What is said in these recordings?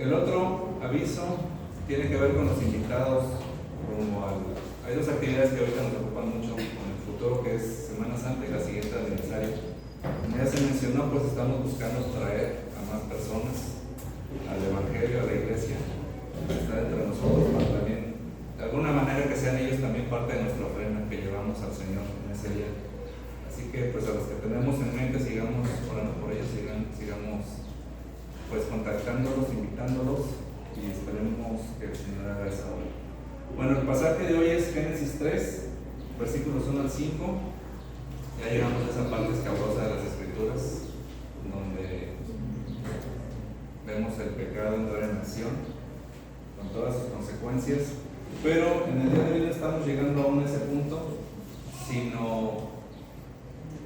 El otro aviso tiene que ver con los invitados. Hay dos actividades que ahorita nos preocupan mucho con el futuro, que es Semana Santa y la siguiente aniversario. Como ya se mencionó, pues estamos buscando traer a más personas al Evangelio, a la iglesia, a estar entre nosotros, para también, de alguna manera, que sean ellos también parte de nuestra ofrenda que llevamos al Señor en ese día. Así que, pues a los que tenemos en mente, sigamos orando por ellos, sigamos pues contactándolos, invitándolos, y esperemos que el Señor haga esa obra. Bueno, el pasaje de hoy es Génesis 3, versículos 1 al 5. Ya llegamos a esa parte escabrosa de las Escrituras, donde vemos el pecado entrar en acción, con todas sus consecuencias. Pero en el día de hoy no estamos llegando aún a ese punto, sino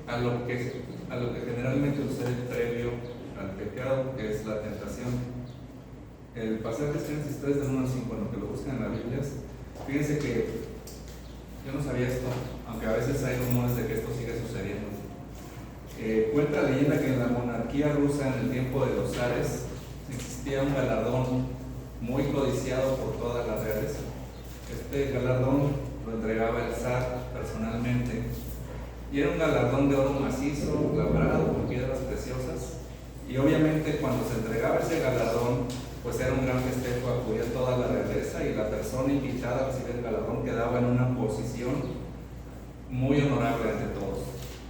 a lo que generalmente sucede previo al pecado, que es la tentación. El pasaje es Génesis 3, del 1 al 5, en lo que lo buscan en la Biblia. Fíjense que yo no sabía esto, aunque a veces hay rumores de que esto sigue sucediendo. Cuenta la leyenda que en la monarquía rusa, en el tiempo de los zares, existía un galardón muy codiciado por toda la realeza. Este galardón lo entregaba el zar personalmente, y era un galardón de oro macizo, labrado con piedras preciosas. Y obviamente cuando se entregaba ese galardón, pues era un gran festejo, acudía toda la realeza, y la persona invitada a recibir el galardón quedaba en una posición muy honorable ante todos.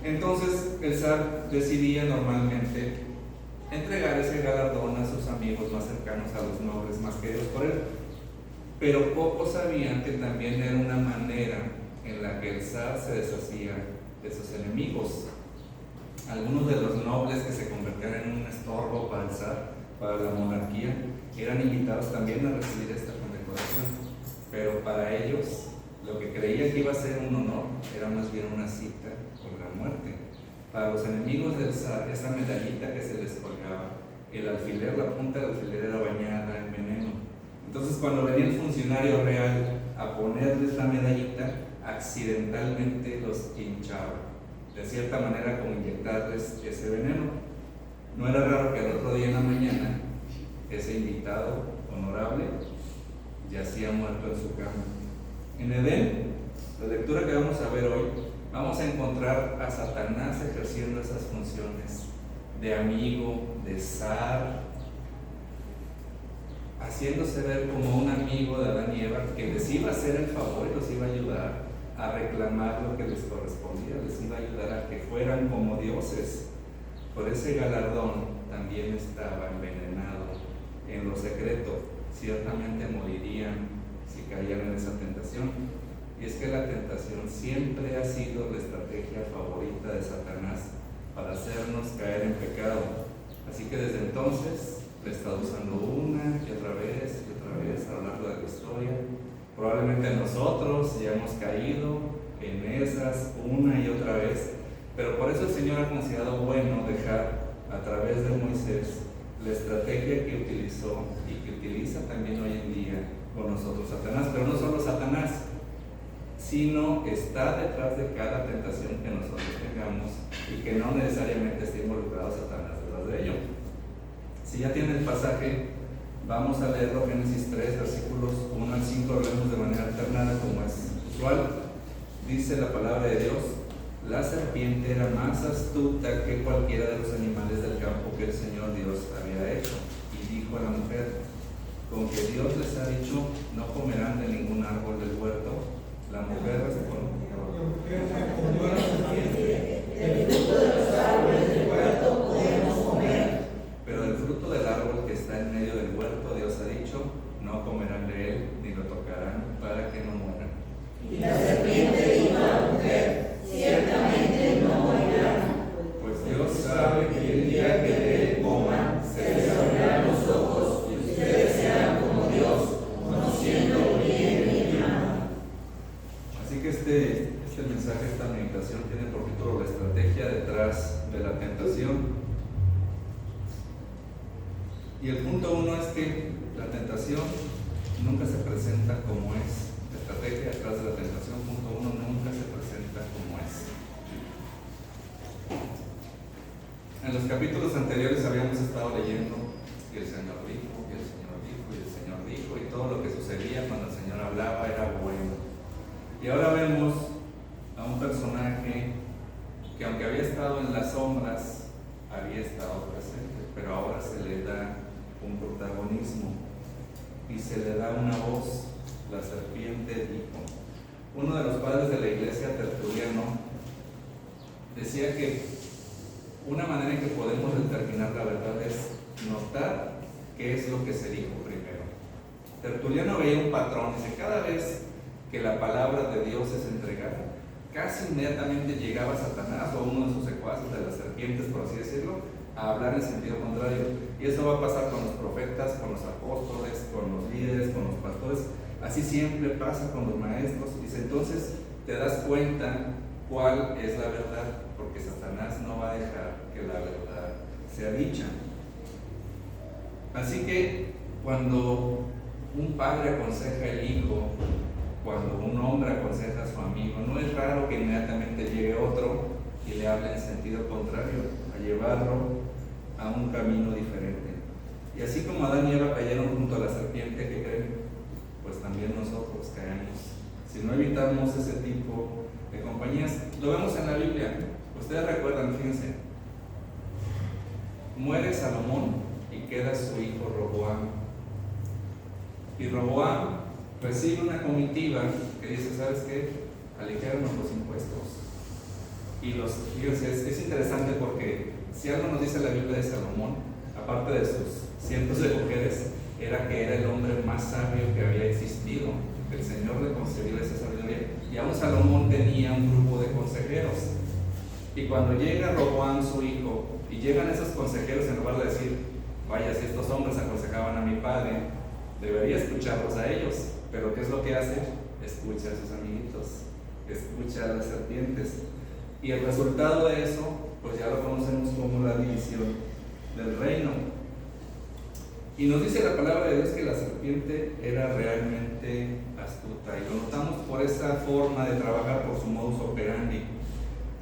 Entonces el zar decidía normalmente entregar ese galardón a sus amigos más cercanos, a los nobles más queridos por él. Pero pocos sabían que también era una manera en la que el zar se deshacía de sus enemigos. Algunos de los nobles que se convertían en un estorbo para el zar, para la monarquía, eran invitados también a recibir esta condecoración, pero para ellos lo que creían que iba a ser un honor era más bien una cita con la muerte. Para los enemigos del zar, esa medallita que se les colgaba, el alfiler, la punta del alfiler era bañada en veneno. Entonces cuando venía el funcionario real a ponerles la medallita, accidentalmente los hinchaba, de cierta manera como inyectarles ese veneno. No era raro que el otro día en la mañana ese invitado honorable yacía muerto en su cama. En Edén, la lectura que vamos a ver hoy, vamos a encontrar a Satanás ejerciendo esas funciones de amigo, de zar, haciéndose ver como un amigo de Adán y Eva, que les iba a hacer el favor y los iba a ayudar a reclamar lo que les correspondía, les iba a ayudar a que fueran como dioses. Por ese galardón también estaba envenenado en lo secreto. Ciertamente morirían si caían en esa tentación. Y es que la tentación siempre ha sido la estrategia favorita de Satanás para hacernos caer en pecado. Así que desde entonces le he estado usando una y otra vez a lo largo de la historia. Probablemente nosotros ya hemos caído en esas una y otra vez, pero por eso el Señor ha considerado bueno dejar a través de Moisés la estrategia que utilizó y que utiliza también hoy en día con nosotros Satanás. Pero no solo Satanás, sino está detrás de cada tentación que nosotros tengamos, y que no necesariamente esté involucrado Satanás detrás de ello. Si ya tiene el pasaje, vamos a leerlo, Génesis 3, versículos 1 al 5, lo leemos de manera alternada como es usual. Dice la palabra de Dios: la serpiente era más astuta que cualquiera de los animales del campo que el Señor Dios había hecho, y dijo a la mujer: con que Dios les ha dicho, no comerán de ningún árbol del huerto. La mujer respondió: del fruto de los árboles del huerto podemos comer, pero del fruto del árbol que está en medio del huerto, Dios ha dicho, no comerán de él, ni lo tocarán, para que no mueran. Y la serpiente dijo a la mujer: ciertamente no morirán, pues Dios sabe que el día que de él coman, se les abrirán los ojos, y ustedes serán como Dios, conociendo bien y mal. Así que este mensaje, esta meditación, tiene por título la estrategia detrás de la tentación. Y el punto 1 es que la tentación nunca se presenta como es. La estrategia detrás de la tentación, punto 1, nunca se presenta como es. En los capítulos anteriores habíamos estado leyendo y el Señor dijo, y el Señor dijo, y el Señor dijo, y todo lo que sucedía cuando el Señor hablaba era bueno. Y ahora vemos a un personaje que, aunque había estado en las sombras, había estado presente, pero ahora se le da un protagonismo y se le da una voz. La serpiente dijo. Uno de los padres de la iglesia, Tertuliano, decía que una manera en que podemos determinar la verdad es notar qué es lo que se dijo primero. Tertuliano veía un patrón, dice, cada vez que la palabra de Dios es entregada, casi inmediatamente llegaba Satanás o uno de sus secuaces, de las serpientes, por así decirlo, a hablar en sentido contrario. Y eso va a pasar con los profetas, con los apóstoles, con los líderes, con los pastores. Así siempre pasa con los maestros. Dice, entonces te das cuenta cuál es la verdad, porque Satanás no va a dejar que la verdad sea dicha. Así que cuando un padre aconseja al hijo, cuando un hombre aconseja a su amigo, no es raro que inmediatamente llegue otro y le hable en sentido contrario, a llevarlo a un camino diferente. Y así como Adán y Eva cayeron junto a la serpiente, que creen, pues también nosotros caemos si no evitamos ese tipo de compañías. Lo vemos en la Biblia. Ustedes recuerdan, fíjense, muere Salomón y queda su hijo Roboam. Y Roboam recibe una comitiva que dice, ¿sabes qué? Aligéranos los impuestos. Y fíjense, es interesante porque si algo nos dice la Biblia de Salomón, aparte de sus cientos de mujeres, era que era el hombre más sabio que había existido. El Señor le concedió esa sabiduría. Y aún Salomón tenía un grupo de consejeros. Y cuando llega Roboam, su hijo, y llegan esos consejeros, en lugar de decir, vaya, si estos hombres aconsejaban a mi padre, debería escucharlos a ellos. Pero ¿qué es lo que hace? Escucha a sus amiguitos, escucha a las serpientes. Y el resultado de eso, pues ya lo conocemos como la división del reino. Y nos dice la palabra de Dios que la serpiente era realmente astuta, y lo notamos por esa forma de trabajar, por su modus operandi.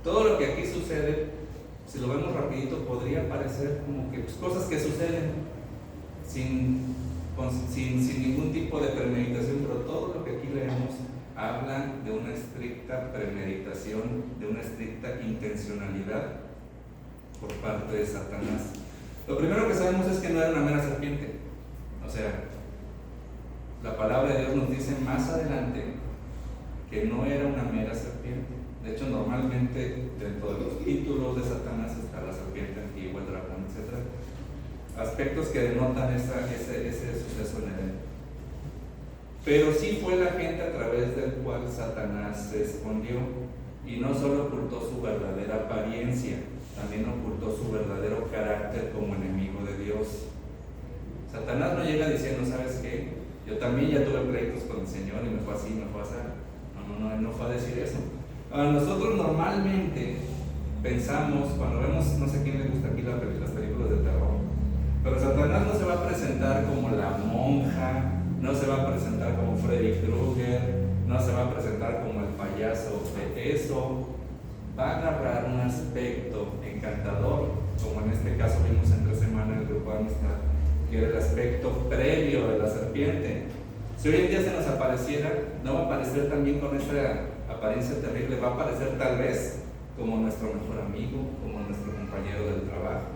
Todo lo que aquí sucede, si lo vemos rapidito, podría parecer como que pues, cosas que suceden sin ningún tipo de premeditación, pero todo lo que aquí leemos habla de una estricta premeditación, de una estricta intencionalidad por parte de Satanás. Lo primero que sabemos es que no era una mera serpiente. O sea, la palabra de Dios nos dice más adelante que no era una mera serpiente. De hecho, normalmente dentro de los títulos de Satanás está la serpiente antigua, el dragón, etc. Aspectos que denotan ese suceso en Edén. Pero sí fue la gente a través del cual Satanás se escondió, y no solo ocultó su verdadera apariencia, también ocultó su verdadero carácter como enemigo de Dios. Satanás no llega diciendo, ¿sabes qué? Yo también ya tuve pleitos con el Señor y me fue así, me fue así. No, él no fue a decir eso. Ahora, nosotros normalmente pensamos, cuando vemos, no sé a quién le gusta aquí las películas de terror, pero Satanás no se va a presentar como la monja, no se va a presentar como Freddy Krueger, no se va a presentar como el payaso de eso. Va a agarrar un aspecto encantador, como en este caso vimos entre semana en el grupo de amistad, que era el aspecto previo de la serpiente. Si hoy en día se nos apareciera, no va a aparecer también con esa apariencia terrible, va a aparecer tal vez como nuestro mejor amigo, como nuestro compañero del trabajo,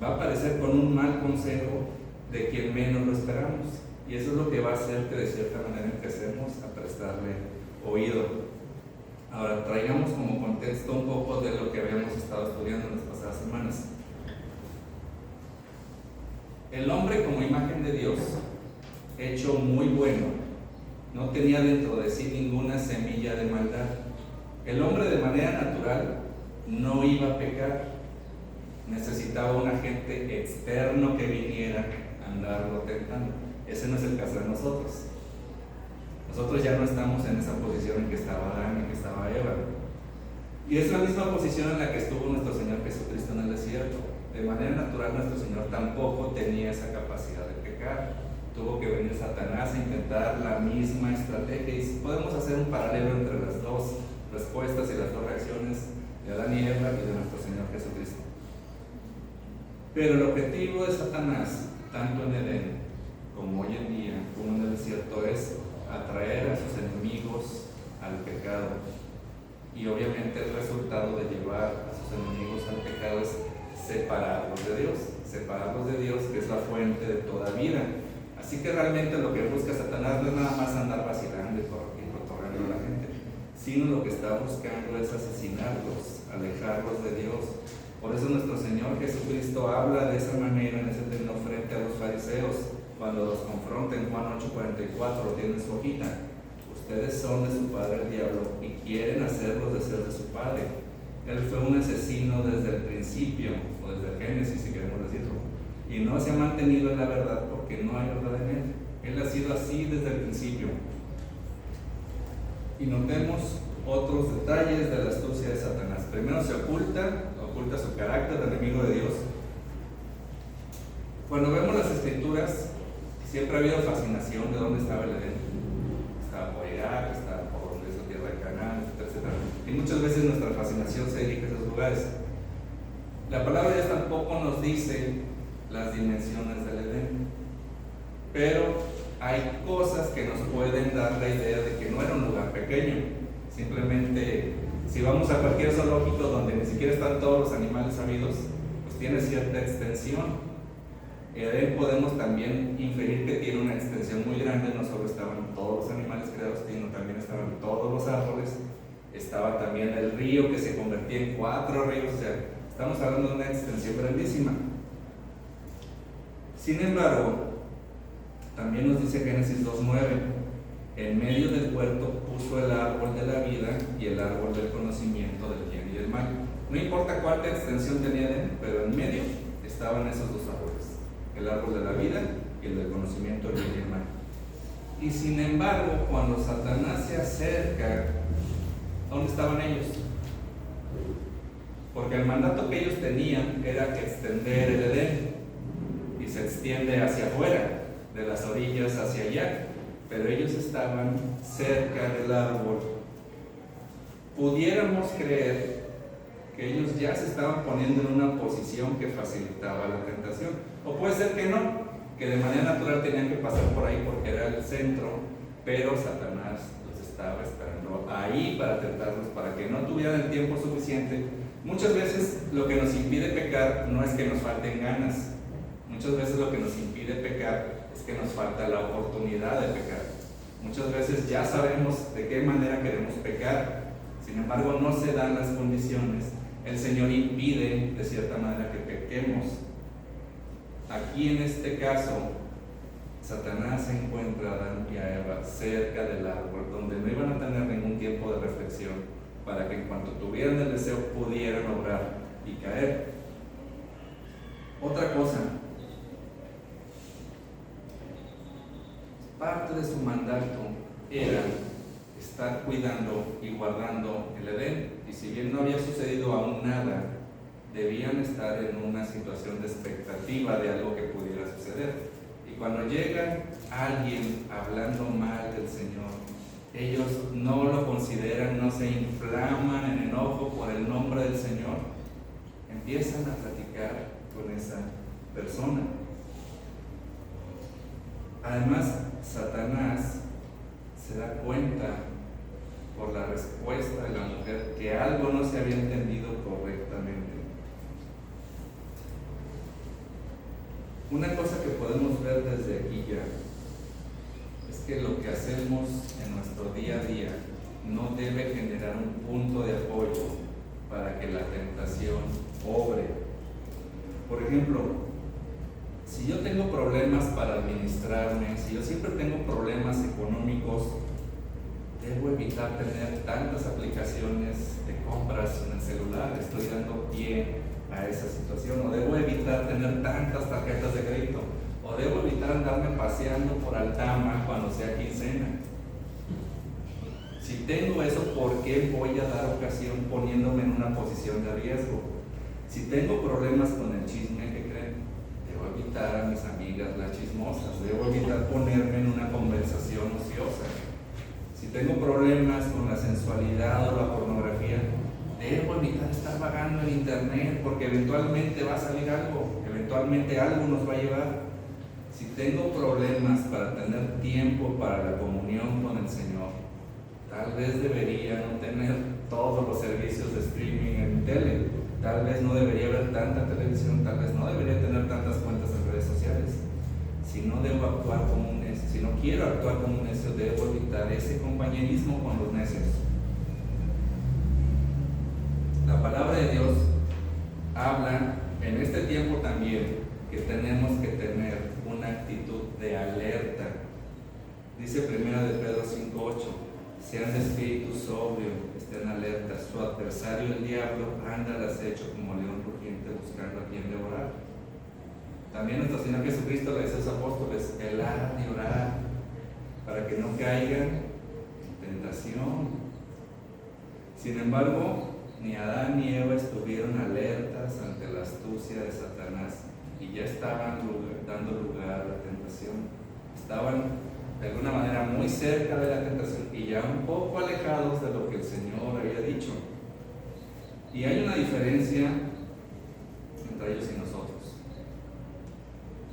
va a aparecer con un mal consejo de quien menos lo esperamos, y eso es lo que va a hacer que de cierta manera empecemos a prestarle oído. Ahora, traigamos como contexto un poco de lo que habíamos estado estudiando en las pasadas semanas. El hombre como imagen de Dios, hecho muy bueno, no tenía dentro de sí ninguna semilla de maldad. El hombre de manera natural no iba a pecar, necesitaba un agente externo que viniera a andarlo tentando. Ese no es el caso de nosotros. Nosotros ya no estamos en esa posición en que estaba Adán, en que estaba Eva. Y es la misma posición en la que estuvo nuestro Señor Jesucristo en el desierto. De manera natural, nuestro Señor tampoco tenía esa capacidad de pecar. Tuvo que venir Satanás a intentar la misma estrategia. Y podemos hacer un paralelo entre las dos respuestas y las dos reacciones de Adán y Eva y de nuestro Señor Jesucristo. Pero el objetivo de Satanás tanto en Edén como hoy en día, como en el desierto, es atraer a sus enemigos al pecado. Y obviamente el resultado de llevar a sus enemigos al pecado es separarlos de Dios, que es la fuente de toda vida. Así que realmente lo que busca Satanás no es nada más andar vacilando y cotorreando a la gente, sino lo que está buscando es asesinarlos, alejarlos de Dios. Por eso nuestro Señor Jesucristo habla de esa manera en ese término frente a los fariseos, cuando los confronta en Juan 8:44, lo tiene en su hojita. Ustedes son de su padre el diablo y quieren hacer los deseos de su padre. Él fue un asesino desde el principio, o desde el Génesis, si queremos decirlo, y no se ha mantenido en la verdad porque no hay verdad en él. Él ha sido así desde el principio. Y notemos otros detalles de la astucia de Satanás. Primero, se oculta su carácter de enemigo de Dios. Cuando vemos las Escrituras, siempre ha habido fascinación de dónde estaba el Edén. Estaba por Irak, estaba por donde es la tierra de Canaán, etc. Y muchas veces nuestra fascinación se dirige a esos lugares. La palabra de Dios tampoco nos dice las dimensiones del Edén, pero hay cosas que nos pueden dar la idea de que no era un lugar pequeño. Simplemente, si vamos a cualquier zoológico donde ni siquiera están todos los animales habidos, pues tiene cierta extensión. Edén podemos también inferir que tiene una extensión muy grande. No solo estaban todos los animales creados, sino también estaban todos los árboles, estaba también el río que se convertía en 4 ríos. O sea, estamos hablando de una extensión grandísima. Sin embargo, también nos dice Génesis 2:9, en medio del huerto puso el árbol de la vida y el árbol del conocimiento del bien y del mal. No importa cuánta extensión tenía Edén, pero en medio estaban esos 2 árboles, el árbol de la vida y el del conocimiento del bien y del mal. Y sin embargo, cuando Satanás se acerca, ¿dónde estaban ellos? Porque el mandato que ellos tenían era extender el Edén, y se extiende hacia afuera, de las orillas hacia allá, pero ellos estaban cerca del árbol. Pudiéramos creer que ellos ya se estaban poniendo en una posición que facilitaba la tentación, o puede ser que no, que de manera natural tenían que pasar por ahí porque era el centro, pero Satanás los estaba esperando ahí para tentarlos, para que no tuvieran el tiempo suficiente. Muchas veces lo que nos impide pecar no es que nos falten ganas, muchas veces lo que nos impide pecar es que nos falta la oportunidad de pecar. Muchas veces ya sabemos de qué manera queremos pecar, sin embargo no se dan las condiciones. El Señor impide de cierta manera que pequemos. Aquí en este caso, Satanás encuentra a Adán y a Eva cerca del árbol, donde no iban a tener ningún tiempo de reflexión, para que en cuanto tuvieran el deseo pudieran obrar y caer. Otra cosa, parte de su mandato era estar cuidando y guardando el Edén, y si bien no había sucedido aún nada, debían estar en una situación de expectativa de algo que pudiera suceder. Y cuando llega alguien hablando mal del Señor, ellos no lo consideran, no se inflaman en enojo por el nombre del Señor, empiezan a platicar con esa persona. Además, Satanás se da cuenta por la respuesta de la mujer que algo no se había entendido correctamente. Una cosa que podemos ver desde aquí ya es que lo que hacemos en nuestro día a día no debe generar un punto de apoyo para que la tentación obre. Por ejemplo, si yo tengo problemas para administrarme, si yo siempre tengo problemas económicos, debo evitar tener tantas aplicaciones de compras en el celular. Estoy dando pie a esa situación. O debo evitar tener tantas tarjetas de crédito. O debo evitar andarme paseando por Altama cuando sea quincena. Si tengo eso, ¿por qué voy a dar ocasión poniéndome en una posición de riesgo? Si tengo problemas con el chisme, ¿qué creen? Debo evitar a mis amigas las chismosas. Debo evitar ponerme en una conversación ociosa. Si tengo problemas con la sensualidad o la pornografía, debo evitar estar vagando en internet, porque eventualmente va a salir algo, eventualmente algo nos va a llevar. Si tengo problemas para tener tiempo para la comunión con el Señor, tal vez debería no tener todos los servicios de streaming en tele, tal vez no debería ver tanta televisión, tal vez no debería tener tantas cuentas en redes sociales. Si no debo actuar como un necio, si no quiero actuar como un necio, debo evitar ese compañerismo con los necios. La palabra de Dios habla en este tiempo también que tenemos que tener una actitud de alerta. Dice 1 de Pedro 5:8, sean de espíritu sobrio, estén alertas. Su adversario el diablo anda al acecho como león rugiente buscando a quien devorar. También nuestro Señor Jesucristo le dice a sus apóstoles, velar y orar para que no caigan en tentación. Sin embargo, ni Adán ni Eva estuvieron alertas ante la astucia de Satanás y ya estaban dando lugar a la tentación. Estaban de alguna manera muy cerca de la tentación y ya un poco alejados de lo que el Señor había dicho. Y hay una diferencia entre ellos y nosotros.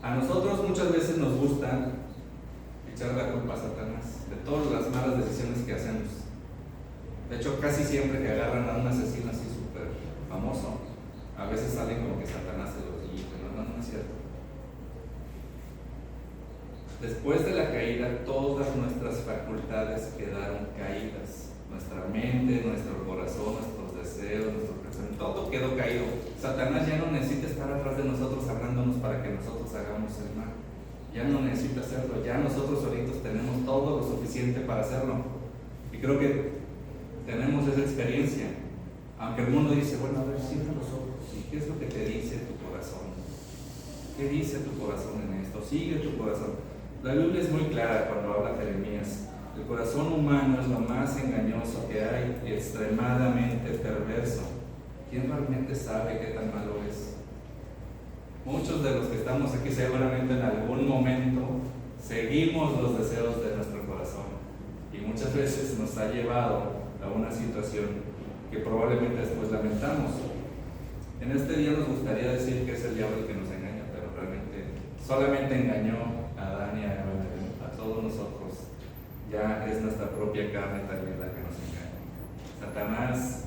A nosotros muchas veces nos gusta echar la culpa a Satanás de todas las malas decisiones que hacemos. De hecho, casi siempre que agarran a un asesino así súper famoso, a veces salen como que Satanás se los dijo. No es cierto. Después de la caída, todas nuestras facultades quedaron caídas. Nuestra mente, nuestro corazón, nuestros deseos, nuestro pensamiento, todo quedó caído. Satanás ya no necesita estar atrás de nosotros hablándonos para que nosotros hagamos el mal. Ya no necesita hacerlo. Ya nosotros solitos tenemos todo lo suficiente para hacerlo. Y creo que tenemos esa experiencia. Aunque el mundo dice, bueno, a ver, cierra los ojos. ¿Y qué es lo que te dice tu corazón? ¿Qué dice tu corazón en esto? Sigue tu corazón. La Biblia es muy clara cuando habla Jeremías. El corazón humano es lo más engañoso que hay y extremadamente perverso. ¿Quién realmente sabe qué tan malo es? Muchos de los que estamos aquí seguramente en algún momento seguimos los deseos de nuestro corazón y muchas veces nos ha llevado a una situación que probablemente después lamentamos. En este día nos gustaría decir que es el diablo el que nos engaña, pero realmente solamente engañó a Adán y a Eva, a todos nosotros. Ya es nuestra propia carne también la que nos engaña. Satanás,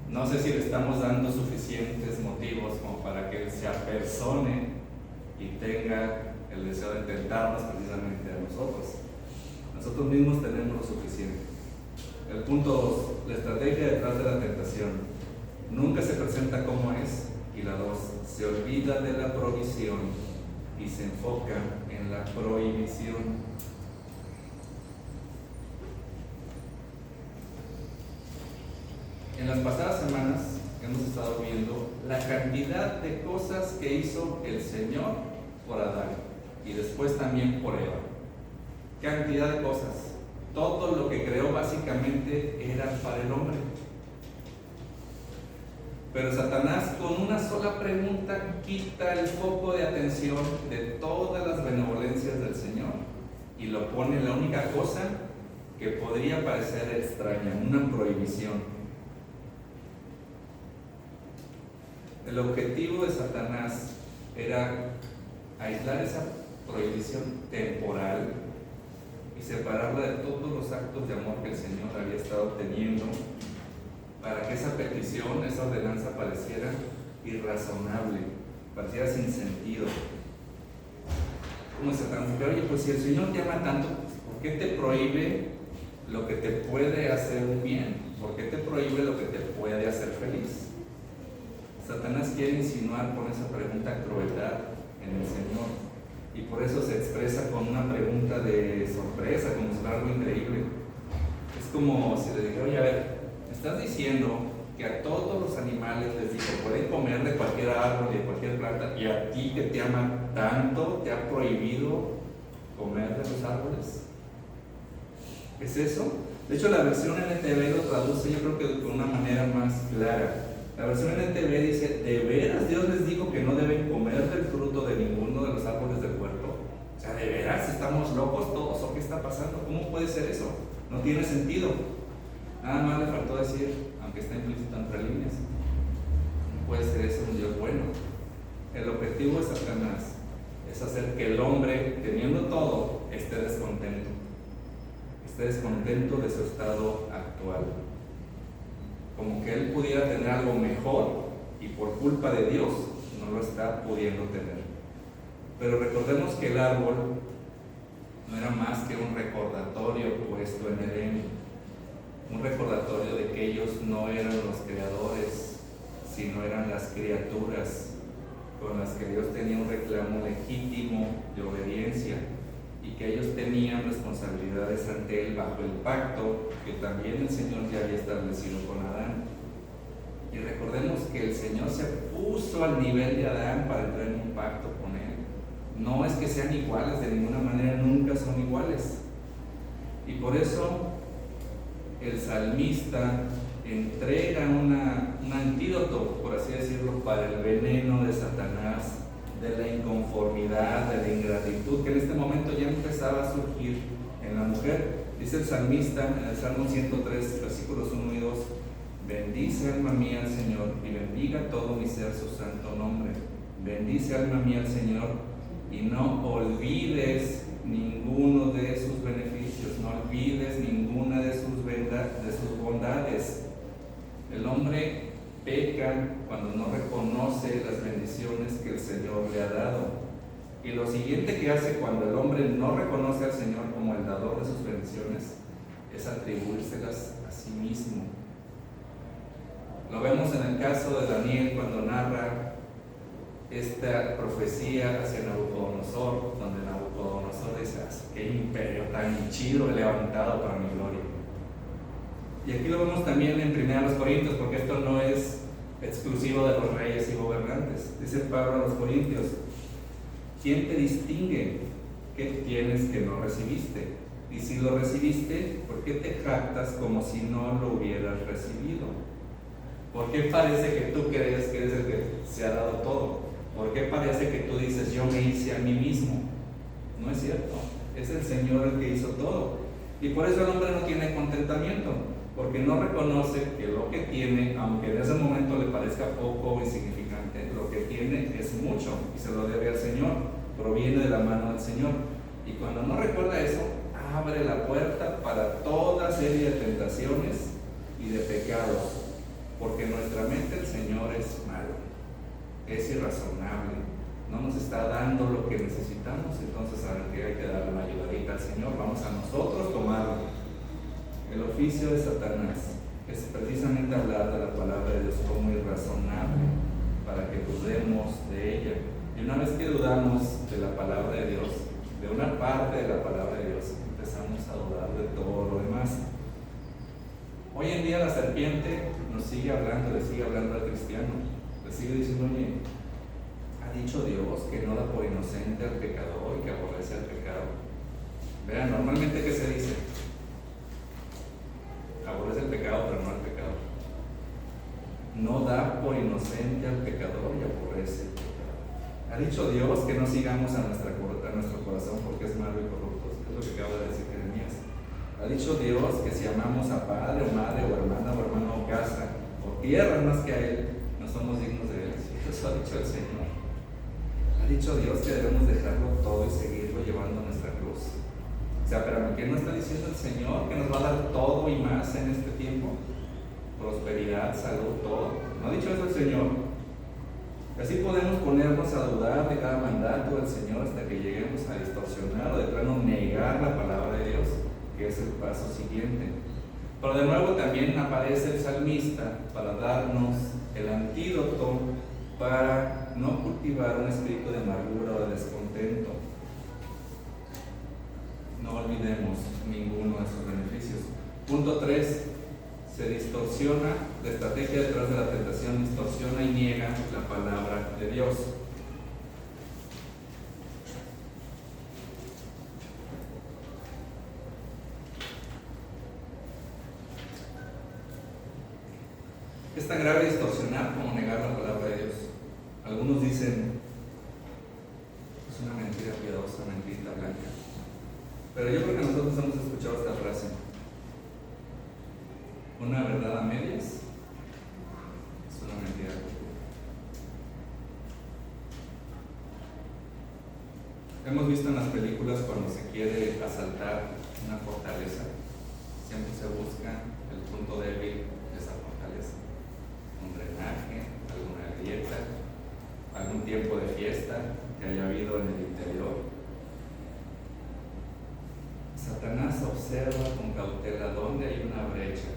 no sé si le estamos dando suficientes motivos como para que él se apersone y tenga el deseo de tentarnos precisamente a nosotros. Nosotros mismos tenemos lo suficiente. El punto 2, la estrategia detrás de la tentación. Nunca se presenta como es. Y la 2, se olvida de la provisión y se enfoca en la prohibición. En las pasadas semanas hemos estado viendo la cantidad de cosas que hizo el Señor por Adán y después también por Eva. Cantidad de cosas. Todo lo que creó básicamente era para el hombre. Pero Satanás con una sola pregunta quita el foco de atención de todas las benevolencias del Señor y lo pone en la única cosa que podría parecer extraña, una prohibición. El objetivo de Satanás era aislar esa prohibición temporal y separarla de todos los actos de amor que el Señor había estado teniendo para que esa petición, esa ordenanza pareciera irrazonable, pareciera sin sentido. Como Satanás dice, oye, pues si el Señor te ama tanto, ¿por qué te prohíbe lo que te puede hacer un bien? ¿Por qué te prohíbe lo que te puede hacer feliz? Satanás quiere insinuar con esa pregunta crueldad en el Señor y por eso se expresa con una pregunta de sorpresa, como si fuera algo increíble. Es como si le dijera, oye, a ver, me estás diciendo que a todos los animales les digo, pueden comer de cualquier árbol y de cualquier planta, y a ti que te ama tanto, te ha prohibido comer de los árboles. ¿Es eso? De hecho, la versión NTV lo traduce, yo creo que de una manera más clara. La versión NTV dice, ¿de veras Dios les dijo que no deben comer del fruto de ninguno de los árboles del huerto? O sea, ¿de veras estamos locos todos o qué está pasando? ¿Cómo puede ser eso? No tiene sentido. Nada más le faltó decir, aunque está implícito entre líneas, no puede ser eso un Dios bueno. El objetivo de Satanás es hacer que el hombre, teniendo todo, esté descontento de su estado actual. Como que él pudiera tener algo mejor y por culpa de Dios no lo está pudiendo tener. Pero recordemos que el árbol no era más que un recordatorio puesto en Edén, un recordatorio de que ellos no eran los creadores, sino eran las criaturas con las que Dios tenía un reclamo legítimo de obediencia y que ellos tenían responsabilidades ante Él bajo el pacto que también el Señor ya había establecido con Adán. Y recordemos que el Señor se puso al nivel de Adán para entrar en un pacto con Él. No es que sean iguales, de ninguna manera, nunca son iguales. Y por eso el salmista entrega un antídoto, por así decirlo, para el veneno de Satanás, de la inconformidad, de la ingratitud, que en este momento ya empezaba a surgir en la mujer. Dice el salmista en el Salmo 103, versículos 1 y 2: bendice alma mía al Señor y bendiga todo mi ser su santo nombre. Bendice alma mía al Señor y no olvides ninguno de sus beneficios, no olvides ninguna de sus bondades. El hombre peca cuando no reconoce las bendiciones que el Señor le ha dado. Y lo siguiente que hace cuando el hombre no reconoce al Señor como el dador de sus bendiciones es atribuírselas a sí mismo. Lo vemos en el caso de Daniel cuando narra esta profecía hacia Nabucodonosor, donde Nabucodonosor dice: qué imperio tan chido he levantado para mi gloria. Y aquí lo vemos también en 1 Corintios, porque esto no es exclusivo de los reyes y gobernantes. Dice Pablo a los Corintios: ¿quién te distingue? ¿Qué tienes que no recibiste? Y si lo recibiste, ¿por qué te jactas como si no lo hubieras recibido? ¿Por qué parece que tú crees que eres el que se ha dado todo? ¿Por qué parece que tú dices: yo me hice a mí mismo? No es cierto, es el Señor el que hizo todo. Y por eso el hombre no tiene contentamiento, porque no reconoce que lo que tiene, aunque en ese momento le parezca poco o insignificante, lo que tiene es mucho y se lo debe al Señor, proviene de la mano del Señor. Y cuando no recuerda eso, abre la puerta para toda serie de tentaciones y de pecados, porque en nuestra mente el Señor es malo, es irrazonable, no nos está dando lo que necesitamos. Entonces, ¿saben qué? Hay que darle una ayudadita al Señor, vamos a nosotros tomarlo. El oficio de Satanás es precisamente hablar de la palabra de Dios como irrazonable, para que dudemos de ella. Y una vez que dudamos de la palabra de Dios, de una parte de la palabra de Dios, empezamos a dudar de todo lo demás. Hoy en día la serpiente nos sigue hablando, le sigue hablando al cristiano, le sigue diciendo: oye, ha dicho Dios que no da por inocente al pecador y que aborrece al pecado. Vean, normalmente ¿qué se dice? Aborrece el pecado, pero no al pecador. No da por inocente al pecador y aborrece el pecado. Ha dicho Dios que no sigamos a nuestro corazón porque es malo y corrupto. Es lo que acaba de decir Jeremías. Ha dicho Dios que si amamos a padre o madre o hermana o hermano o casa o tierra más que a Él, no somos dignos de Él. Eso ha dicho el Señor. Ha dicho Dios que debemos dejarlo todo y seguirlo llevando nuestra cruz. O sea, pero ¿qué nos está diciendo el Señor? Que nos va a dar todo y más en este tiempo. Prosperidad, salud, todo. ¿No ha dicho eso el Señor? Así podemos ponernos a dudar de cada mandato del Señor hasta que lleguemos a distorsionar o de plano negar la palabra de Dios, que es el paso siguiente. Pero de nuevo también aparece el salmista para darnos el antídoto para no cultivar un espíritu de amargura o de descontento. No olvidemos ninguno de sus beneficios. Punto 3. Se distorsiona, la estrategia detrás de la tentación distorsiona y niega la palabra de Dios. Es tan grave distorsionar como negar la palabra de Dios. Algunos dicen: es una mentira piadosa, mentirita blanca. Pero yo creo que nosotros hemos escuchado esta frase: una verdad a medias es una mentira. Hemos visto en las películas cuando se quiere asaltar una fortaleza, siempre se busca el punto débil de esa fortaleza. Un drenaje, alguna grieta, algún tiempo de fiesta que haya habido en el interior. Satanás observa con cautela dónde hay una brecha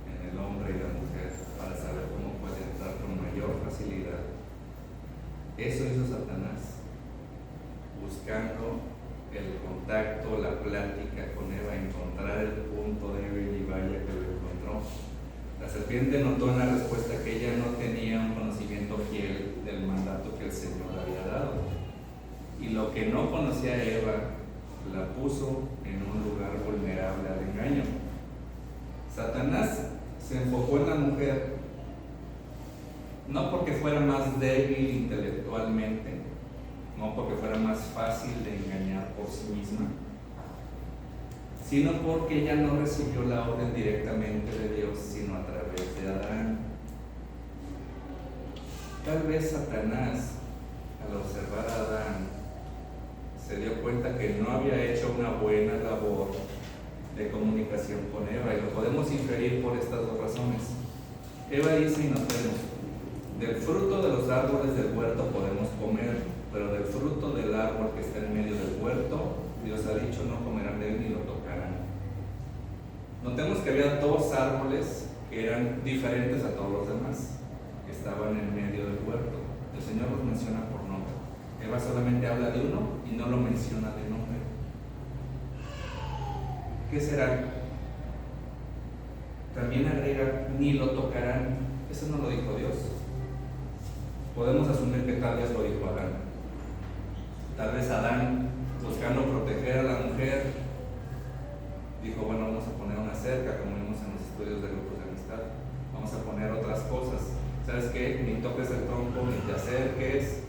en el hombre y la mujer para saber cómo puede entrar con mayor facilidad. Eso hizo Satanás, buscando el contacto, la plática con Eva, encontrar el punto débil, y vaya que lo encontró. La serpiente notó en la respuesta que ella no tenía un conocimiento fiel del mandato que el Señor había dado, y lo que no conocía Eva la puso en un lugar vulnerable al engaño. Satanás se enfocó en la mujer no porque fuera más débil intelectualmente, no porque fuera más fácil de engañar por sí misma, sino porque ella no recibió la orden directamente de Dios, sino a través de Adán. Tal vez Satanás, al observar a Adán, se dio cuenta que no había hecho una buena labor de comunicación con Eva, y lo podemos inferir por estas dos razones. Eva dice, y nos vemos, del fruto de los árboles del huerto podemos comer, pero del fruto del árbol que está en medio del huerto, Dios ha dicho, no comerán de él ni lo tocarán. Notemos que había dos árboles que eran diferentes a todos los demás, que estaban en medio del huerto. El Señor los menciona por nombre. Eva solamente habla de uno y no lo menciona de nombre. ¿Qué será? También agrega, ni lo tocarán. Eso no lo dijo Dios. Podemos asumir que tal vez lo dijo Adán. Tal vez Adán, buscando proteger a la mujer, dijo, bueno, vamos a poner una cerca, como vimos en los estudios de grupos de amistad. Vamos a poner otras cosas. ¿Sabes qué? Ni toques el tronco, ni te acerques,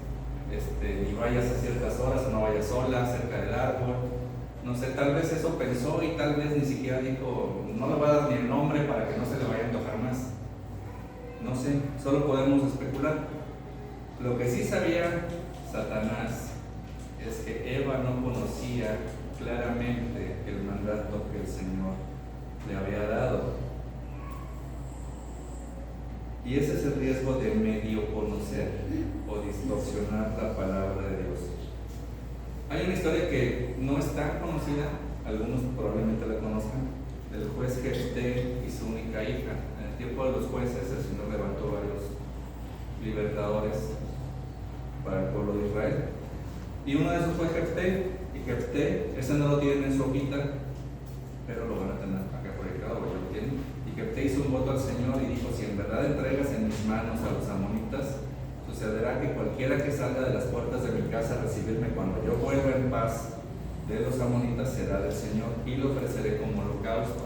ni vayas a ciertas horas, o no vayas sola cerca del árbol. No sé, tal vez eso pensó, y tal vez ni siquiera dijo, no le va a dar ni el nombre para que no se le vaya a antojar más. No sé, solo podemos especular. Lo que sí sabía Satanás es que Eva no conocía claramente el mandato que el Señor le había dado. Y ese es el riesgo de medio conocer o distorsionar la palabra de Dios. Hay una historia que no es tan conocida, algunos probablemente la conozcan, del juez Jefté y su única hija. En el tiempo de los jueces, el Señor levantó varios libertadores para el pueblo de Israel. Y uno de esos fue Jefté, y Jefté, ese no lo tienen en su hojita, pero lo van a tener acá proyectado, porque lo tienen. Y Jefté hizo un voto al Señor y dijo, si en verdad entregas en mis manos a los amonitas, sucederá que cualquiera que salga de las puertas de mi casa a recibirme cuando yo vuelva en paz de los amonitas será del Señor, y lo ofreceré como holocausto.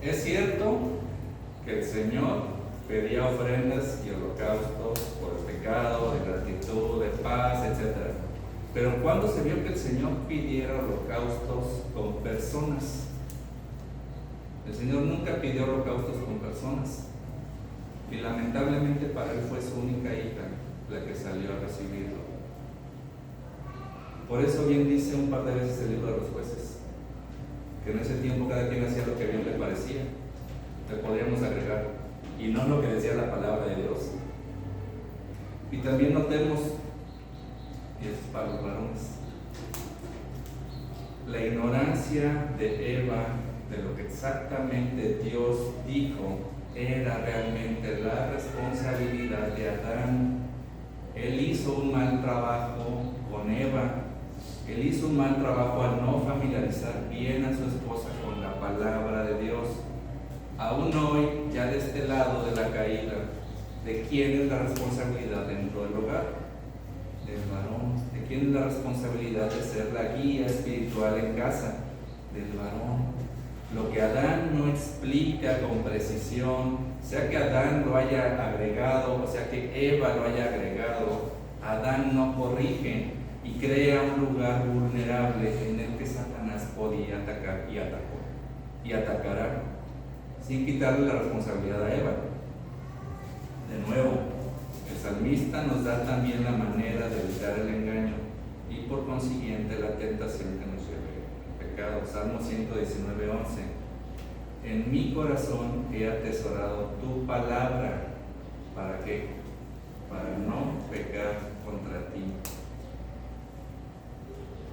Es cierto que el Señor pedía ofrendas y holocaustos por el pecado, de gratitud, de paz, etc. Pero ¿cuándo se vio que el Señor pidiera holocaustos con personas? El Señor nunca pidió holocaustos con personas, y lamentablemente para él fue su única hija la que salió a recibirlo. Por eso bien dice un par de veces el libro de los jueces, que en ese tiempo cada quien hacía lo que bien le parecía. Le podríamos agregar, y no lo que decía la palabra de Dios. Y también notemos, y es para los varones, la ignorancia de Eva de lo que exactamente Dios dijo era realmente la responsabilidad de Adán. Él hizo un mal trabajo con Eva. Él hizo un mal trabajo al no familiarizar bien a su esposa con la palabra de Dios. Aún hoy, ya de este lado de la caída, ¿de quién es la responsabilidad dentro del hogar? Del varón. ¿De quién es la responsabilidad de ser la guía espiritual en casa? Del varón. Lo que Adán no explica con precisión, sea que Adán lo haya agregado, o sea que Eva lo haya agregado, Adán no corrige y crea un lugar vulnerable en el que Satanás podía atacar y atacó y atacará, sin quitarle la responsabilidad a Eva. De nuevo, El salmista nos da también la manera de evitar el engaño y por consiguiente la tentación que nos lleve al pecado. Salmo 119:11. En mi corazón he atesorado tu palabra. ¿Para qué? Para no pecar contra ti.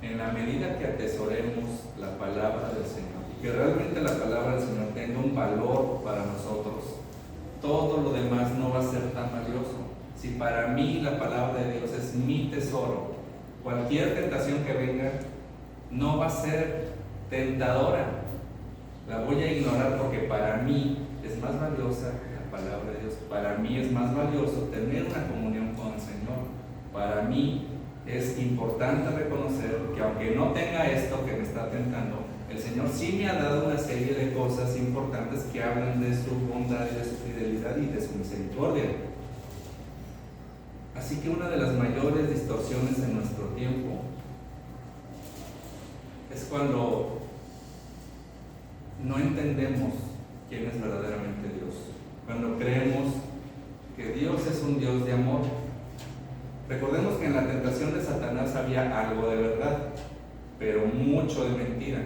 En la medida que atesoremos la palabra del Señor y que realmente la palabra del Señor tenga un valor para nosotros, todo lo demás no va a ser tan valioso. Si para mí la palabra de Dios es mi tesoro, cualquier tentación que venga no va a ser tentadora. La voy a ignorar porque para mí es más valiosa la palabra de Dios. Para mí es más valioso tener una comunión con el Señor. Para mí es importante reconocer que aunque no tenga esto que me está tentando, el Señor sí me ha dado una serie de cosas importantes que hablan de su bondad y de su fidelidad y de su misericordia. Así que una de las mayores distorsiones en nuestro tiempo es cuando no entendemos quién es verdaderamente Dios, cuando creemos que Dios es un Dios de amor. Recordemos que en la tentación de Satanás había algo de verdad, pero mucho de mentira.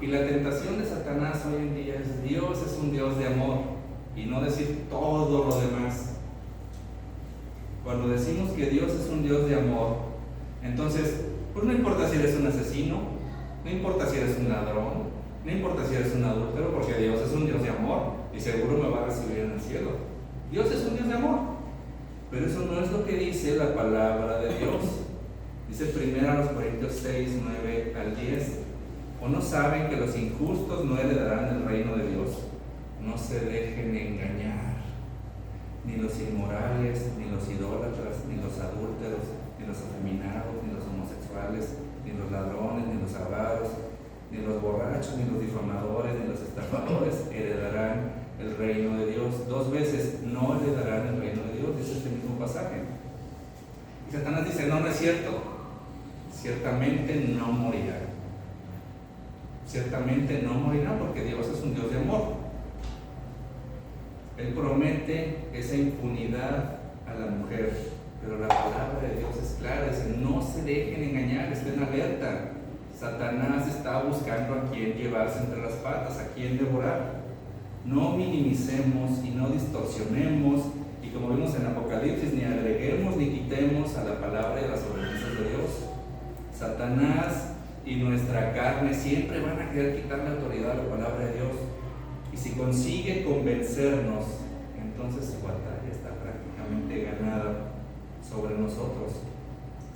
Y la tentación de Satanás hoy en día es: Dios es un Dios de amor, y no decir todo lo demás. Cuando decimos que Dios es un Dios de amor, entonces, pues no importa si eres un asesino, no importa si eres un ladrón, no importa si eres un adúltero, porque Dios es un Dios de amor y seguro me va a recibir en el cielo. Dios es un Dios de amor, pero eso no es lo que dice la palabra de Dios. Dice 1 Corintios 6, 9 al 10. ¿O no saben que los injustos no heredarán el reino de Dios? No se dejen engañar. Ni los inmorales, ni los idólatras, ni los adúlteros, ni los afeminados, ni los homosexuales, ni los ladrones, ni los avaros, ni los borrachos, ni los difamadores, ni los estafadores heredarán el reino de Dios. 2 veces: no heredarán el reino de Dios, dice este mismo pasaje. Y Satanás dice: no, no es cierto. Ciertamente no morirá. Ciertamente no morirá porque Dios es un Dios de amor. Él promete esa impunidad a la mujer, pero la palabra de Dios es clara, dice: no se dejen engañar, estén alerta. Satanás está buscando a quien llevarse entre las patas, a quien devorar. No minimicemos y no distorsionemos, y como vimos en Apocalipsis, ni agreguemos ni quitemos a la palabra y a las ordenanzas de Dios. Satanás y nuestra carne siempre van a querer quitarle autoridad a la palabra de Dios. Y si consigue convencernos, entonces su batalla está prácticamente ganada sobre nosotros.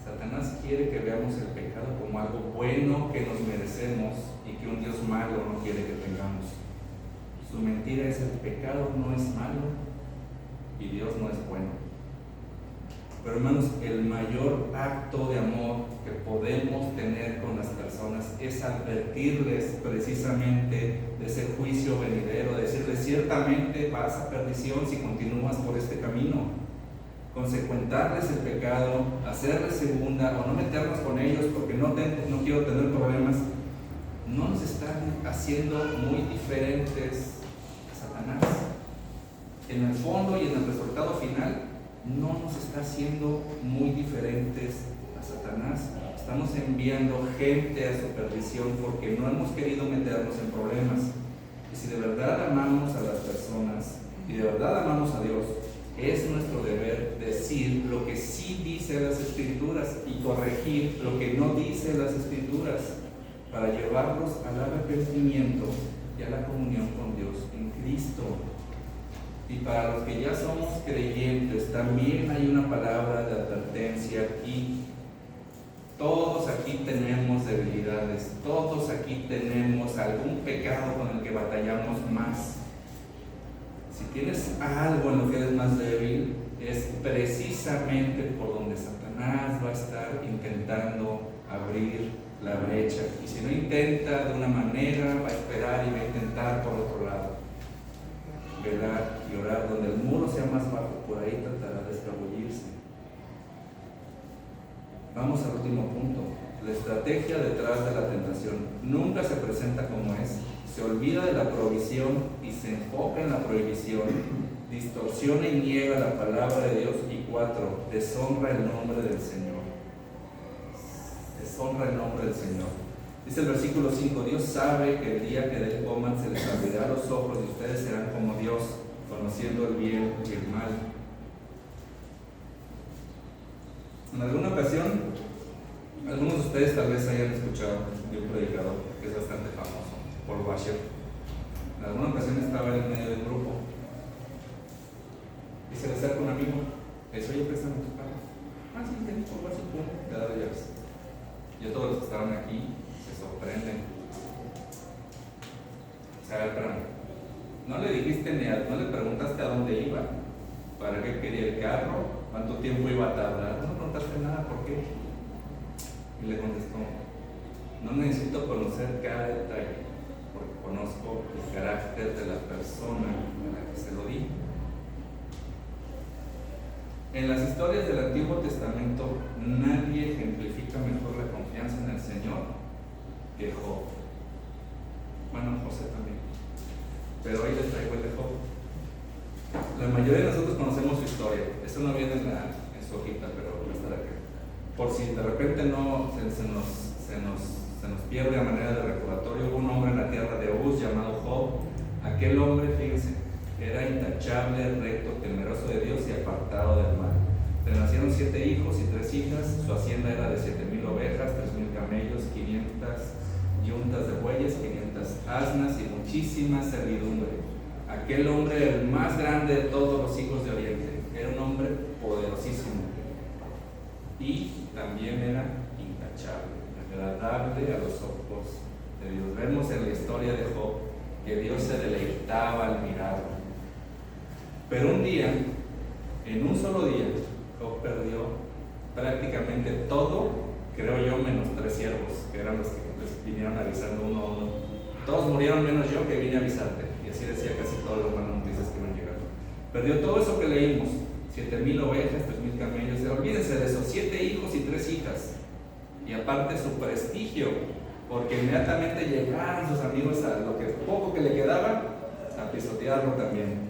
Satanás quiere que veamos el pecado como algo bueno que nos merecemos y que un Dios malo no quiere que tengamos. Su mentira es: el pecado no es malo y Dios no es bueno. Pero hermanos, el mayor acto de amor que podemos tener con las personas es advertirles precisamente de ese juicio venidero, decirles: ciertamente vas a perdición si continúas por este camino. Consecuentarles el pecado, hacerles segunda o no meternos con ellos porque no quiero tener problemas, no nos están haciendo muy diferentes a Satanás. En el fondo y en el resultado final, no nos está haciendo muy diferentes a Satanás. Estamos enviando gente a su perdición porque no hemos querido meternos en problemas. Y si de verdad amamos a las personas y de verdad amamos a Dios, es nuestro deber decir lo que sí dice las Escrituras y corregir lo que no dice las Escrituras para llevarlos al arrepentimiento y a la comunión con Dios en Cristo. Y para los que ya somos creyentes, también hay una palabra de advertencia aquí. Todos aquí tenemos debilidades, todos aquí tenemos algún pecado con el que batallamos más. Si tienes algo en lo que eres más débil, es precisamente por donde Satanás va a estar intentando abrir la brecha. Y si no intenta de una manera, va a esperar y va a intentar por otro lado. Velar y orar donde el muro sea más bajo, por ahí tratará de escabullirse. Vamos al último punto. La estrategia detrás de la tentación nunca se presenta como es. Se olvida de la provisión y se enfoca en la prohibición. distorsiona y niega la palabra de Dios. Y 4, deshonra el nombre del Señor. Deshonra el nombre del Señor. Dice el versículo 5, Dios sabe que el día que de él coman se les abrirá los ojos y ustedes serán como Dios, conociendo el bien y el mal. En alguna ocasión, algunos de ustedes tal vez hayan escuchado de un predicador que es bastante famoso, Paul Washer. En alguna ocasión estaba en medio de un grupo y se le acerca un amigo, le dice: oye, préstame tus carros. Ah, sí, te dijo, vas a poner, te da llaves. Y todos los que estaban aquí se sorprenden. O sea, espérame, no le dijiste no le preguntaste a dónde iba, para qué quería el carro, cuánto tiempo iba a tardar, no preguntaste nada, ¿por qué? Y le contestó: no necesito conocer cada detalle, porque conozco el carácter de la persona a la que se lo di. En las historias del Antiguo Testamento, nadie ejemplifica mejor la confianza en el Señor que Job. Bueno, José también, pero hoy les traigo el de Job. La mayoría de nosotros conocemos su historia. Eso no viene en su hojita, pero va a estar aquí. Por si de repente no se nos pierde a manera de recordatorio, hubo un hombre en la tierra de Uz llamado Job. Aquel hombre, fíjense, era intachable, recto, temeroso de Dios y apartado del mal. Le nacieron 7 hijos y 3 hijas. Su hacienda era de 7,000 ovejas, 3,000 camellos, 500 yuntas de bueyes, 500 asnas y muchísima servidumbre. Aquel hombre era el más grande de todos los hijos de Oriente. Era un hombre poderosísimo y también era intachable, agradable a los ojos de Dios. Vemos en la historia de Job que Dios se deleitaba al mirarlo. Pero un día, en un solo día, Job perdió prácticamente todo, creo yo, menos 3 siervos, que eran los que les vinieron avisando uno a uno. Todos murieron menos yo, que vine a avisarte. Y así decía casi todas las buenas noticias que iban llegando. Perdió todo eso que leímos: 7,000 ovejas, 3,000 camellos. Olvídense de esos 7 hijos y 3 hijas. Y aparte su prestigio, porque inmediatamente llegaron sus amigos a lo que poco que le quedaba, a pisotearlo también.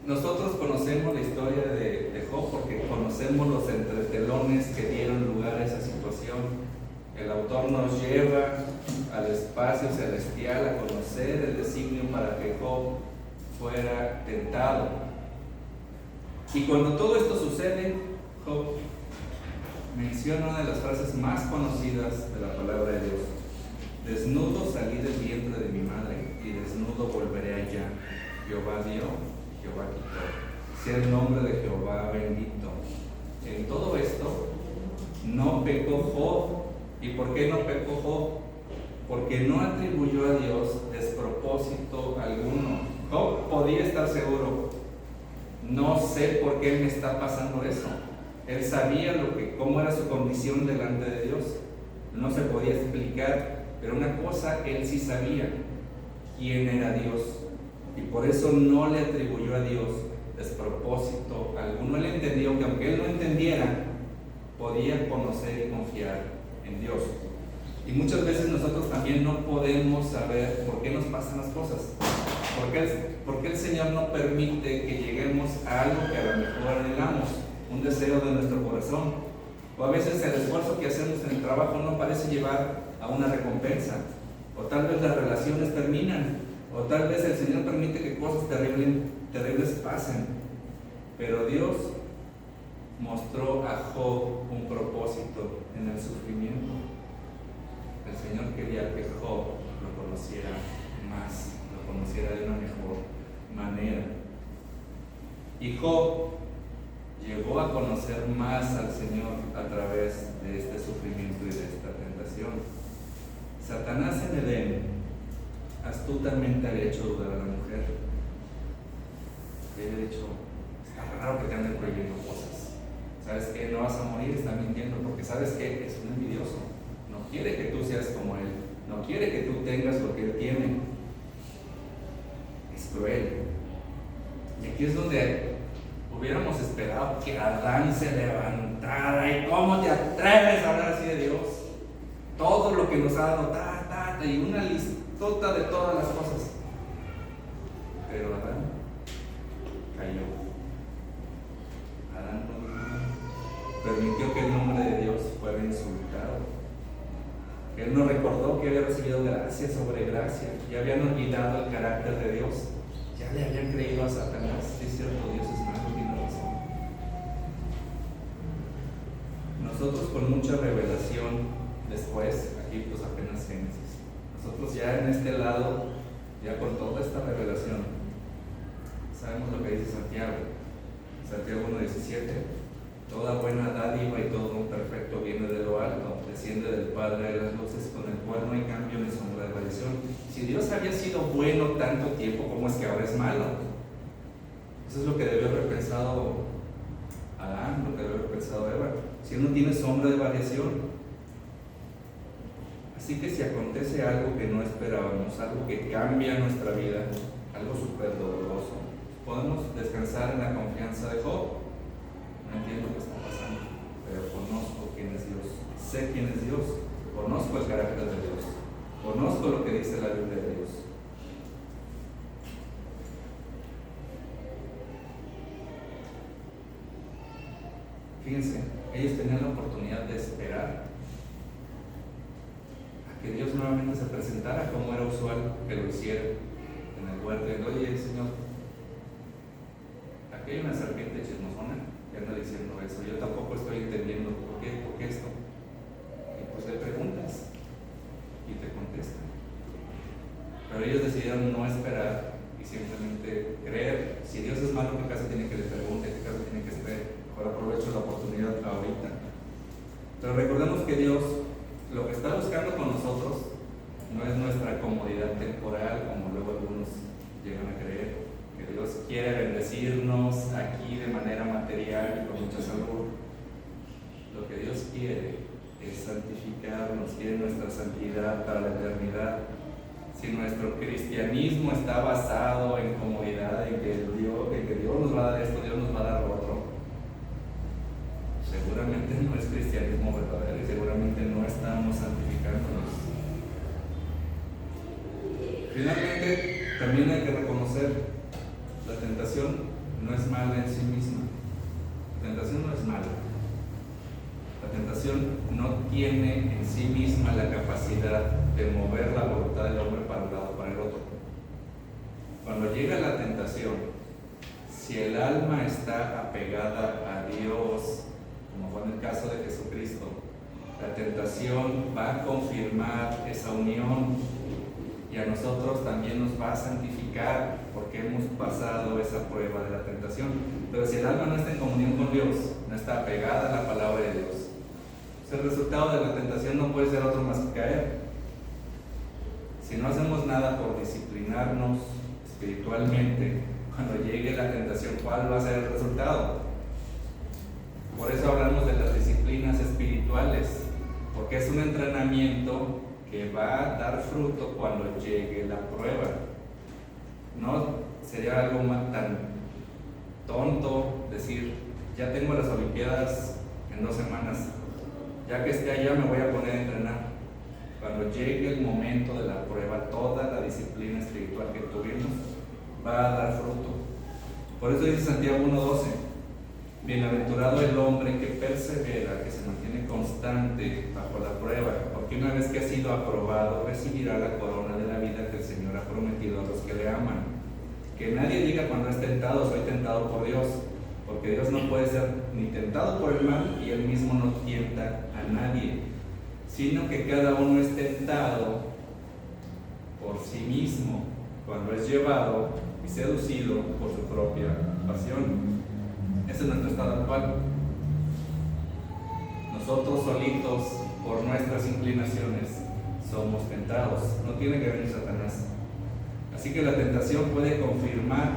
Nosotros conocemos la historia de Job porque conocemos los entretelones que dieron lugar a esa situación. El autor nos lleva al espacio celestial a conocer el designio para que Job fuera tentado. Y cuando todo esto sucede, Job menciona una de las frases más conocidas de la palabra de Dios: desnudo salí del vientre de mi madre y desnudo volveré allá. Jehová dio, Jehová quitó. Sea el nombre de Jehová bendito. En todo esto no pecó Job. ¿Y por qué no pecó Job? Porque no atribuyó a Dios despropósito alguno. Job podía estar seguro: no sé por qué me está pasando eso. Él sabía cómo era su condición delante de Dios. No se podía explicar, pero una cosa él sí sabía: quién era Dios. Y por eso no le atribuyó a Dios despropósito alguno. Él entendió que aunque él no entendiera, podía conocer y confiar en Dios. Y muchas veces nosotros también no podemos saber por qué nos pasan las cosas. ¿Por qué el Señor no permite que lleguemos a algo que a lo mejor anhelamos, un deseo de nuestro corazón? O a veces el esfuerzo que hacemos en el trabajo no parece llevar a una recompensa. O tal vez las relaciones terminan. O tal vez el Señor permite que cosas terribles pasen. Pero Dios mostró a Job un propósito en el sufrimiento. El Señor quería que Job lo conociera más, lo conociera de una mejor manera. Y Job llegó a conocer más al Señor a través de este sufrimiento y de esta tentación. Satanás en Edén astutamente había hecho dudar a la mujer. Le había dicho: está raro que te anden prohibiendo cosas. ¿Sabes qué? No vas a morir, está mintiendo, porque ¿sabes qué? Es un envidioso. No quiere que tú seas como él. No quiere que tú tengas lo que él tiene. Es cruel. Y aquí es donde hubiéramos esperado que Adán se levantara. ¿Y cómo te atreves a hablar así de Dios? Todo lo que nos ha dado, y una listota de todas las cosas. Pero Adán cayó. Adán no permitió que el nombre de Dios fuera insultado. Él no recordó que había recibido gracia sobre gracia. Ya habían olvidado el carácter de Dios. Ya le habían creído a Satanás. Sí, es cierto, Dios es malo, tiene razón. Nosotros con mucha revelación después, aquí pues apenas Génesis, nosotros ya en este lado, ya con toda esta revelación, sabemos lo que dice Santiago 1:17. Toda buena dádiva y todo un perfecto viene de lo alto, desciende del Padre de las luces, con el cual no hay cambio ni sombra de variación. Si Dios había sido bueno tanto tiempo, ¿cómo es que ahora es malo? Eso es lo que debió haber pensado Adán, lo que debió haber pensado Eva. Si Él no tiene sombra de variación. Así que si acontece algo que no esperábamos, algo que cambia nuestra vida, algo súper doloroso, podemos descansar en la confianza de Job. No entiendo qué está pasando, pero conozco quién es Dios, sé quién es Dios, conozco el carácter de Dios, conozco lo que dice la Biblia de Dios. Fíjense, ellos tenían la oportunidad de esperar a que Dios nuevamente se presentara como era usual que lo hiciera en el huerto. Oye, Señor, aquí hay una serpiente chismosona que anda diciendo eso, yo tampoco estoy entendiendo por qué esto. Y pues le preguntas y te contestan. Pero ellos decidieron no esperar y simplemente creer. Si Dios es malo, ¿qué caso tiene que le pregunte? ¿Qué caso tiene que esperar? Ahora aprovecho la oportunidad ahorita. Pero recordemos que Dios lo que está buscando con nosotros no es nuestra comodidad temporal, como luego algunos llegan a creer. Que Dios quiere bendecirnos aquí de manera material y con mucha salud. Lo que Dios quiere es santificarnos, quiere nuestra santidad para la eternidad. Si nuestro cristianismo está basado en comodidad, en que Dios nos va a dar esto, Dios nos va a dar lo otro, seguramente no es cristianismo verdadero y seguramente no estamos santificándonos. Finalmente, también hay que reconocer, la tentación no es mala en sí misma. La tentación no es mala. La tentación no tiene en sí misma la capacidad de mover la voluntad del hombre para un lado o para el otro. Cuando llega la tentación, si el alma está apegada a Dios, como fue en el caso de Jesucristo, la tentación va a confirmar esa unión y a nosotros también nos va a santificar porque hemos pasado esa prueba de la tentación. Pero si el alma no está en comunión con Dios, no está apegada a la palabra de Dios, pues el resultado de la tentación no puede ser otro más que caer. Si no hacemos nada por disciplinarnos espiritualmente, cuando llegue la tentación, ¿cuál va a ser el resultado? Por eso hablamos de las disciplinas espirituales, porque es un entrenamiento que va a dar fruto cuando llegue la prueba. No sería algo tan tonto decir, ya tengo las Olimpiadas en 2 semanas, ya que esté allá me voy a poner a entrenar. Cuando llegue el momento de la prueba, toda la disciplina espiritual que tuvimos va a dar fruto. Por eso dice Santiago 1:12, bienaventurado el hombre que persevera, que se mantiene constante bajo la prueba, porque una vez que ha sido aprobado, recibirá la corona de la vida que el Señor ha prometido a los que le aman. Que nadie diga cuando es tentado, soy tentado por Dios, porque Dios no puede ser ni tentado por el mal y Él mismo no tienta a nadie, sino que cada uno es tentado por sí mismo, cuando es llevado y seducido por su propia pasión. Ese es nuestro estado actual. Nosotros solitos, por nuestras inclinaciones, somos tentados. No tiene que venir Satanás. Así que la tentación puede confirmar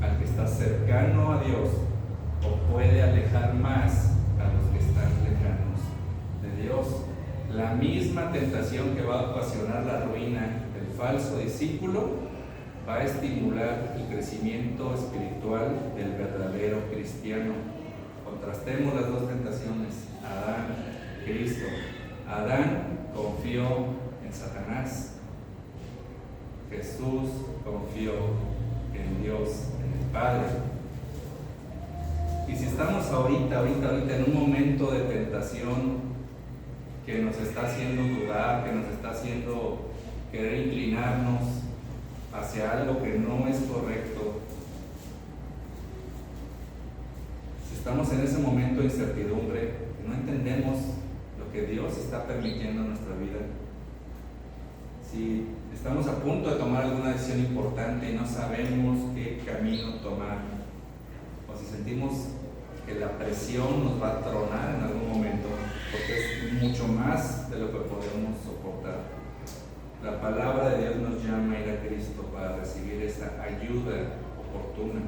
al que está cercano a Dios o puede alejar más a los que están lejanos de Dios. La misma tentación que va a ocasionar la ruina del falso discípulo va a estimular el crecimiento espiritual del verdadero cristiano. Contrastemos las dos tentaciones. Adán, Cristo. Adán confió en Satanás. Jesús confió en Dios, en el Padre. Y si estamos ahorita en un momento de tentación que nos está haciendo dudar, que nos está haciendo querer inclinarnos hacia algo que no es correcto, si estamos en ese momento de incertidumbre, que no entendemos lo que Dios está permitiendo en nuestra vida, si estamos a punto de tomar alguna decisión importante y no sabemos qué camino tomar, o si sentimos que la presión nos va a tronar en algún momento, porque es mucho más de lo que podemos soportar. La palabra de Dios nos llama a ir a Cristo para recibir esa ayuda oportuna.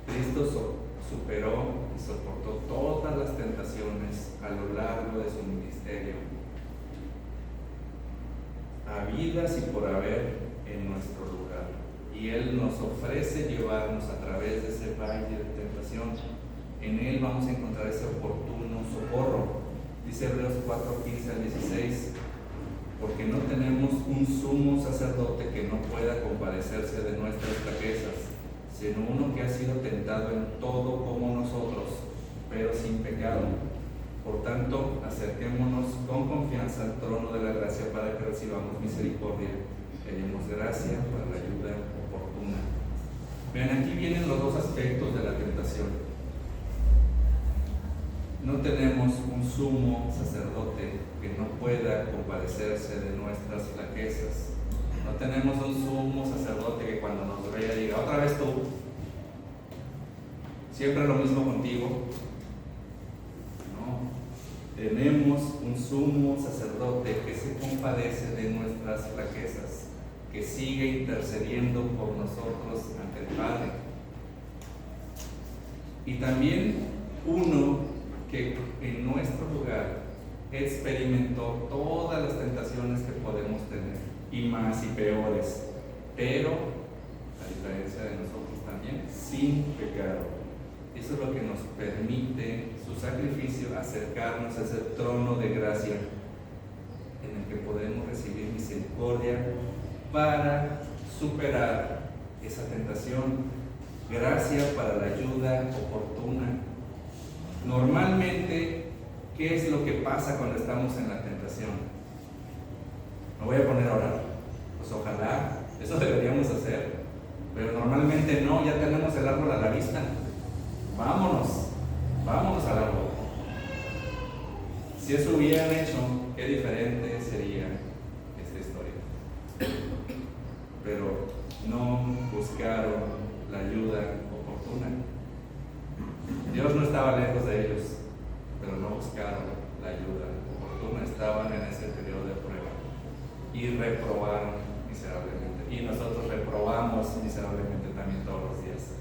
Cristo superó y soportó todas las tentaciones a lo largo de su ministerio, habidas y por haber en nuestro lugar. Y Él nos ofrece llevarnos a través de ese valle de tentación. En Él vamos a encontrar ese oportuno socorro. Dice Hebreos 4:15 al 16, porque no tenemos un sumo sacerdote que no pueda compadecerse de nuestras flaquezas, sino uno que ha sido tentado en todo como nosotros, pero sin pecado. Por tanto, acerquémonos con confianza al trono de la gracia para que recibamos misericordia y hallemos gracia para la ayuda oportuna. Vean, aquí vienen los dos aspectos de la tentación. No tenemos un sumo sacerdote que no pueda compadecerse de nuestras flaquezas. No tenemos un sumo sacerdote que cuando nos vea diga, otra vez tú, siempre lo mismo contigo. No, tenemos un sumo sacerdote que se compadece de nuestras flaquezas, que sigue intercediendo por nosotros ante el Padre. Y también uno que en nuestro lugar experimentó todas las tentaciones que podemos tener, y más y peores, pero a diferencia de nosotros también, sin pecado. Eso es lo que nos permite su sacrificio, acercarnos a ese trono de gracia en el que podemos recibir misericordia para superar esa tentación, gracia para la ayuda oportuna. Normalmente, ¿qué es lo que pasa cuando estamos en la tentación? Me voy a poner a orar. Pues ojalá, eso deberíamos hacer, pero normalmente no, ya tenemos el árbol a la vista. Vámonos al árbol. Si eso hubieran hecho, qué diferente sería esta historia. Pero no buscaron la ayuda oportuna. Dios no estaba lejos de ellos, pero no buscaron la ayuda oportuna. Estaban en ese periodo de prueba y reprobaron miserablemente. Y nosotros reprobamos miserablemente también todos los días.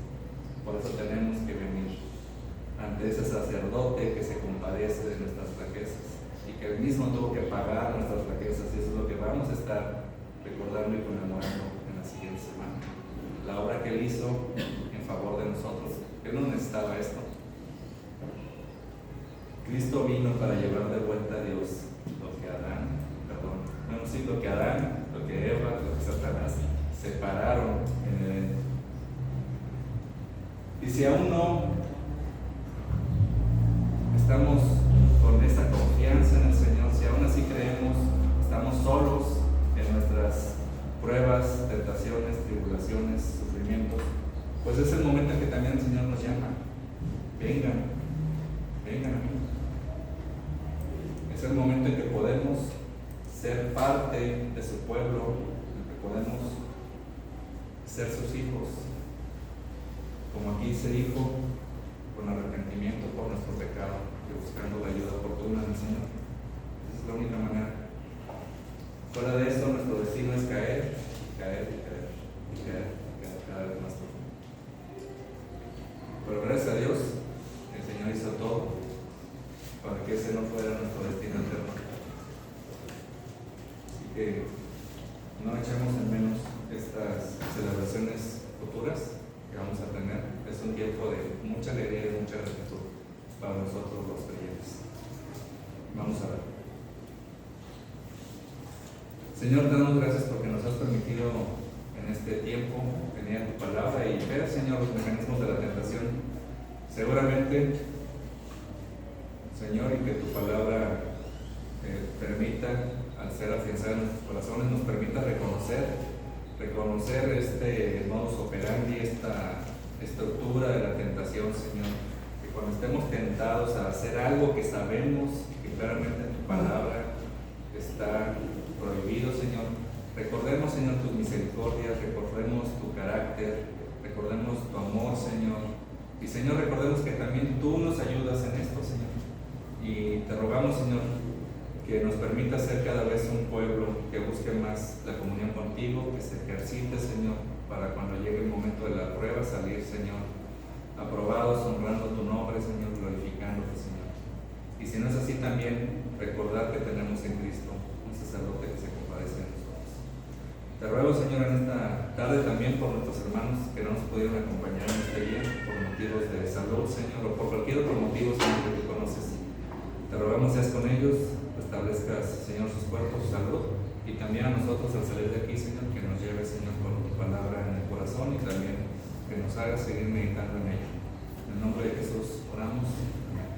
Por eso tenemos que venir ante ese sacerdote que se compadece de nuestras flaquezas y que él mismo tuvo que pagar nuestras flaquezas, y eso es lo que vamos a estar recordando y conmemorando en la siguiente semana. La obra que él hizo en favor de nosotros. Él no necesitaba esto. Cristo vino para llevar de vuelta a Dios lo que Adán, lo que Eva, lo que Satanás separaron en Edén. Y si aún no estamos con esa confianza en el Señor, si aún así creemos, estamos solos en nuestras pruebas, tentaciones, tribulaciones, sufrimientos, pues es el momento en que también el Señor nos llama. Vengan a mí. Es el momento en que podemos ser parte de su pueblo, en que podemos ser sus hijos, como aquí se dijo, con arrepentimiento por nuestro pecado y buscando la ayuda oportuna del Señor. Esa es la única manera. Fuera de eso, nuestro destino es caer cada vez más profundo. Pero gracias a Dios, el Señor hizo todo para que ese no fuera nuestro destino eterno. Así que no echemos en menos estas celebraciones futuras que vamos a tener. Es un tiempo de mucha alegría y mucha gratitud para nosotros los creyentes. Vamos a ver. Señor, te damos gracias porque nos has permitido en en este tiempo, venir a tu palabra y ver, Señor, los mecanismos de la tentación. Seguramente, Señor, y que tu palabra permita, al ser afianzada en nuestros corazones, nos permita reconocer este modus operandi, esta estructura de la tentación, Señor. Que cuando estemos tentados a hacer algo que sabemos que claramente en tu palabra está prohibido, Señor, recordemos, Señor, tus misericordias, recordemos tu carácter, recordemos tu amor, Señor. Y, Señor, recordemos que también tú nos ayudas en esto, Señor. Y te rogamos, Señor, que nos permita ser cada vez un pueblo que busque más la comunión contigo, que se ejercite, Señor, para cuando llegue el momento de la prueba salir, Señor, aprobados, honrando tu nombre, Señor, glorificándote, Señor. Y si no es así, también recordar que tenemos en Cristo un sacerdote que se compadece de nosotros. Te ruego, Señor, en esta tarde también por nuestros hermanos que no nos pudieron acompañar en este día por motivos de salud, Señor, o por cualquier otro motivo, Señor, que tú conoces. Te rogamos seas con ellos, establezcas, Señor, sus cuerpos, su salud, y también a nosotros al salir de aquí, Señor, que nos lleves, Señor, con tu palabra en el corazón y también que nos hagas seguir meditando en ella. En el nombre de Jesús oramos. Amén.